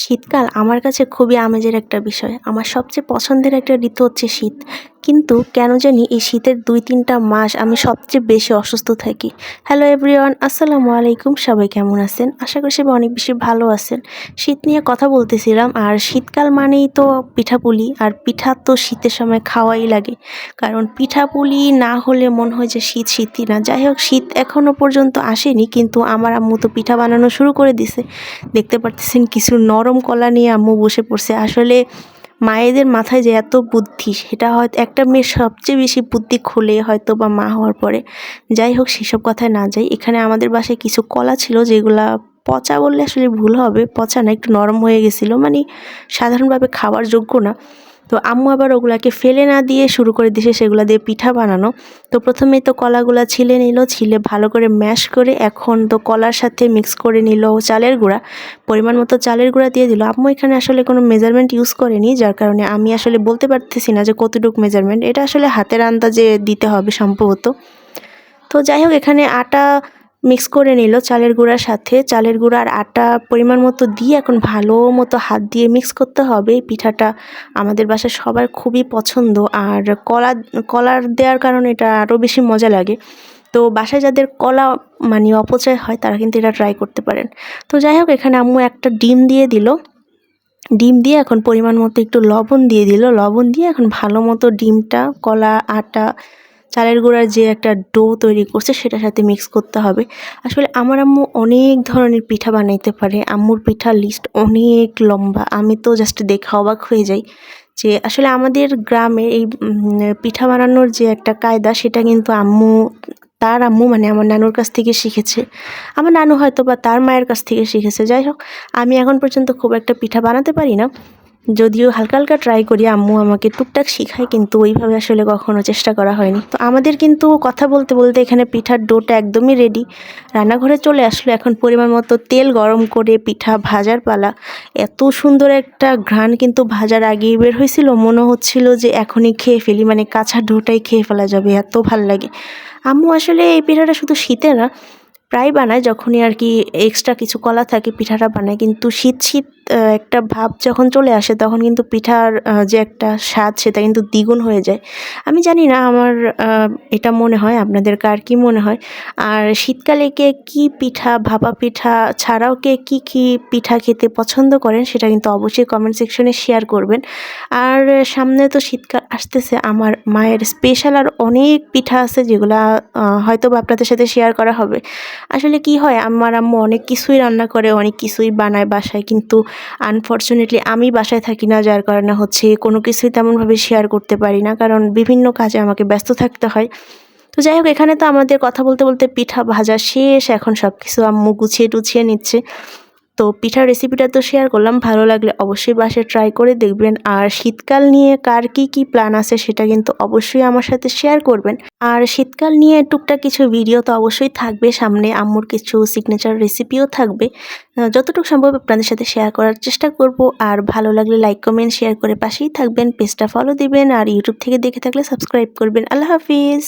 শীতকাল আমার কাছে খুবই আমেজের একটা বিষয়। আমার সবচেয়ে পছন্দের একটা ঋতু হচ্ছে শীত। কিন্তু কেন জানি এই শীতের ২-৩টা মাস আমি সবচেয়ে বেশি অসুস্থ থাকি। হ্যালো এভরিওয়ান, আসসালামু আলাইকুম। সবাই কেমন আছেন? আশা করি সবাই অনেক বেশি ভালো আছেন। শীত নিয়ে কথা বলতেছিলাম, আর শীতকাল মানেই তো পিঠাপুলি, আর পিঠা তো শীতের সময় খাওয়াই লাগে। কারণ পিঠাপুলি না হলে মনে হয় যে শীত শীতই না। যাই হোক, শীত এখনো পর্যন্ত আসেনি, কিন্তু আমার আম্মু তো পিঠা বানানো শুরু করে দিছে। দেখতে পারতেছেন কিছু নরম কলা নিয়ে আম্মু বসে পড়ছে। আসলে মায়েদের মাথায় যে এত বুদ্ধি, সেটা হয়তো একটা মেয়ের সবচেয়ে বেশি বুদ্ধি খোলে হয়তো বা মা হওয়ার পরে। যাই হোক, সেসব কথায় না যাই। এখানে আমাদের বাসায় কিছু কলা ছিল যেগুলা পচা বললে আসলে ভুল হবে, পচা না, একটু নরম হয়ে গেছিলো, মানে সাধারণভাবে খাওয়ার যোগ্য না। তো আম্মু আবার ওগুলাকে ফেলে না দিয়ে শুরু করে দিয়েছে সেগুলা দিয়ে পিঠা বানানো। তো প্রথমেই তো কলাগুলা ছিলে নিল, ছিলে ভালো করে ম্যাশ করে এখন তো কলার সাথে মিক্স করে নিল চালের গুঁড়া। পরিমাণ মতো চালের গুঁড়া দিয়ে দিল। আম্মু এখানে আসলে কোনো মেজারমেন্ট ইউজ করেনি, যার কারণে আমি আসলে বলতে পারতেছি না যে কতটুকু মেজারমেন্ট। এটা আসলে হাতের আন্দাজে দিতে হবে সম্ভবত। তো যাই হোক, এখানে আটা মিক্স করে নিল চালের গুঁড়ার সাথে। চালের গুঁড়া আর আটা পরিমাণ মতো দিয়ে এখন ভালো মতো হাত দিয়ে মিক্স করতে হবে। এই পিঠাটা আমাদের বাসায় সবার খুবই পছন্দ, আর কলার দেওয়ার কারণে এটা আরও বেশি মজা লাগে। তো বাসায় যাদের কলা মানে অপচয় হয় তারা কিন্তু এটা ট্রাই করতে পারেন। তো যাই হোক, এখানে আম্মু একটা ডিম দিয়ে দিল। ডিম দিয়ে এখন পরিমাণ মতো একটু লবণ দিয়ে দিল। লবণ দিয়ে এখন ভালো মতো ডিমটা, কলা, আটা, চালের গুঁড়ার যে একটা ডো তৈরি করছে সেটার সাথে মিক্স করতে হবে। আসলে আমার আম্মু অনেক ধরনের পিঠা বানাইতে পারে। আম্মুর পিঠার লিস্ট অনেক লম্বা। আমি তো জাস্ট দেখে অবাক হয়ে যাই যে আসলে আমাদের গ্রামে এই পিঠা বানানোর যে একটা কায়দা, সেটা কিন্তু তার আম্মু মানে আমার নানুর কাছ থেকে শিখেছে। আমার নানু হয়তো বা তার মায়ের কাছ থেকে শিখেছে। যাই হোক, আমি এখন পর্যন্ত খুব একটা পিঠা বানাতে পারি না, যদিও হালকা হালকা ট্রাই করি। আম্মু আমাকে টুকটাক শিখায়, কিন্তু ওইভাবে আসলে কখনো চেষ্টা করা হয়নি। তো আমাদের কিন্তু কথা বলতে বলতে এখানে পিঠার ডোটা একদমই রেডি। রান্নাঘরে চলে আসলো, এখন পরিমাণ মতো তেল গরম করে পিঠা ভাজার পালা। এত সুন্দর একটা ঘ্রাণ কিন্তু ভাজার আগেই বের হয়েছিল, মনে হচ্ছিল যে এখনই খেয়ে ফেলি, মানে কাঁচা ডোটাই খেয়ে ফেলা যাবে, এত ভাল লাগে। আম্মু আসলে এই পিঠাটা শুধু শীতে না, প্রায় বানায়, যখনই আর কি এক্সট্রা কিছু কলা থাকে পিঠাটা বানায়। কিন্তু শীত শীত একটা ভাব যখন চলে আসে তখন কিন্তু পিঠার যে একটা স্বাদ সেটা কিন্তু দ্বিগুণ হয়ে যায়। আমি জানি না, আমার এটা মনে হয়, আপনাদের কার কী মনে হয়? আর শীতকালে কে কী পিঠা, ভাপা পিঠা ছাড়াও কে কী কী পিঠা খেতে পছন্দ করেন সেটা কিন্তু অবশ্যই কমেন্ট সেকশনে শেয়ার করবেন। আর সামনে তো শীতকাল আসতেছে, আমার মায়ের স্পেশাল আর অনেক পিঠা আছে যেগুলা হয়তো বা আপনাদের সাথে শেয়ার করা হবে। আসলে কি হয়, আমার আম্মু অনেক কিছুই রান্না করে, অনেক কিছুই বানায় বাসায়, কিন্তু আনফরচুনেটলি আমি বাসায় থাকি না, যার কারণে হচ্ছে কোনো কিছুই তেমনভাবে শেয়ার করতে পারি না, কারণ বিভিন্ন কাজে আমাকে ব্যস্ত থাকতে হয়। তো যাই হোক, এখানে তো আমাদের কথা বলতে বলতে পিঠা ভাজা শেষ। এখন সব কিছু আম্মু গুছিয়ে টুছিয়ে নিচ্ছে। তো পিঠার রেসিপিটা তো শেয়ার করলাম, ভালো লাগলে অবশ্যই বাসায় ট্রাই করে দেখবেন। আর শীতকাল নিয়ে কার কী কী প্ল্যান আছে সেটা কিন্তু অবশ্যই আমার সাথে শেয়ার করবেন। আর শীতকাল নিয়ে টুকটাক কিছু ভিডিও তো অবশ্যই থাকবে সামনে, আম্মুর কিছু সিগনেচার রেসিপিও থাকবে। যতটুকু সম্ভব আপনাদের সাথে শেয়ার করার চেষ্টা করব। আর ভালো লাগলে লাইক, কমেন্ট, শেয়ার করে পাশেই থাকবেন। পেজটা ফলো দিবেন, আর ইউটিউব থেকে দেখে থাকলে সাবস্ক্রাইব করবেন। আল্লাহ হাফিজ।